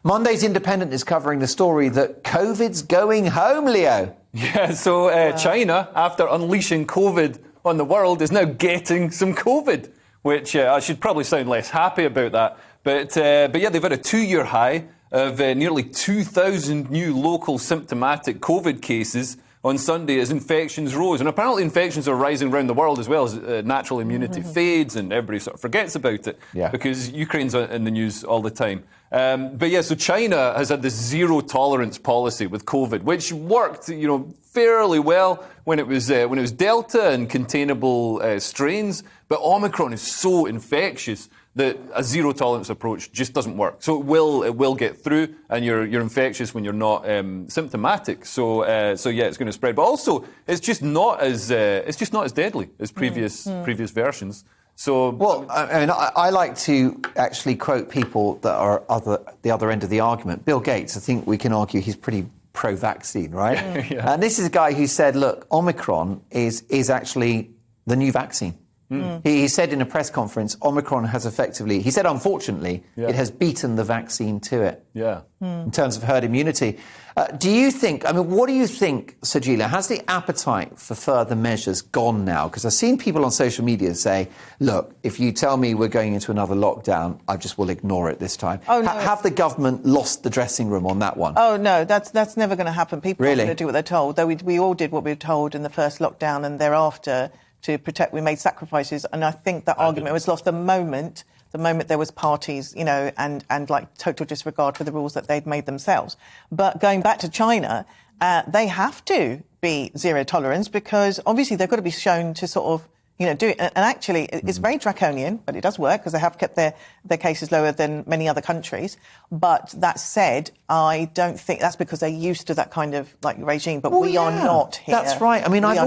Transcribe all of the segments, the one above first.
Monday's Independent is covering the story that COVID's going home, Leo. Yeah, so China, after unleashing COVID on the world, is now getting some COVID, which I should probably sound less happy about that. But yeah, they've had a 2-year high of nearly 2,000 new local symptomatic COVID cases on Sunday as infections rose. And apparently infections are rising around the world as well as natural immunity fades and everybody sort of forgets about it because Ukraine's in the news all the time. But yeah, so China has had this zero tolerance policy with COVID, which worked, fairly well when it was Delta and containable strains. But Omicron is so infectious that a zero tolerance approach just doesn't work. So it will get through, and you're infectious when you're not symptomatic. So yeah, it's going to spread. But also, it's just not as deadly as previous versions. So well, I mean, I like to actually quote people that are the other end of the argument. Bill Gates, I think we can argue he's pretty pro-vaccine, right? Yeah. And this is a guy who said, look, Omicron is actually the new vaccine. He said in a press conference, Omicron has effectively, he said, unfortunately, it has beaten the vaccine to it in terms of herd immunity. Do you think, what do you think, Sajeela, has the appetite for further measures gone now? Because I've seen people on social media say, look, if you tell me we're going into another lockdown, I just will ignore it this time. Oh, no. Have the government lost the dressing room on that one? Oh, no, that's never going to happen. People Really? are going to do what they're told. Though we all did what we were told in the first lockdown and thereafter to protect. We made sacrifices, and I think that argument was lost the moment there was parties, and like total disregard for the rules that they'd made themselves. But going back to China, they have to be zero tolerance because obviously they've got to be shown to sort of, do it. And actually, it's very draconian, but it does work because they have kept their cases lower than many other countries. But that said, I don't think that's because they're used to that kind of regime. But we are not here. That's right. I mean, I've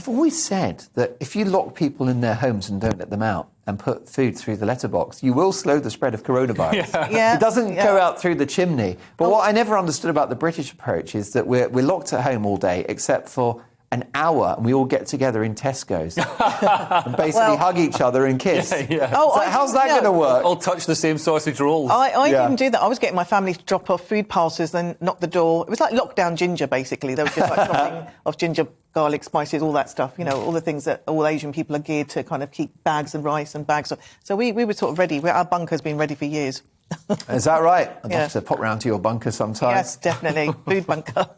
always said that if you lock people in their homes and don't let them out and put food through the letterbox, you will slow the spread of coronavirus. It doesn't go out through the chimney. But what I never understood about the British approach is that we're locked at home all day except for an hour, and we all get together in Tesco's and basically hug each other and kiss. How's that going to work? All touch the same sausage rolls. I didn't do that. I was getting my family to drop off food parcels, then knock the door. It was like lockdown ginger, basically. There was just dropping of ginger, garlic, spices, all that stuff. All the things that all Asian people are geared to kind of keep bags of rice and bags of. So we were sort of ready. Our bunker's been ready for years. Is that right? I'd love to pop round to your bunker sometime. Yes, definitely. Food bunker.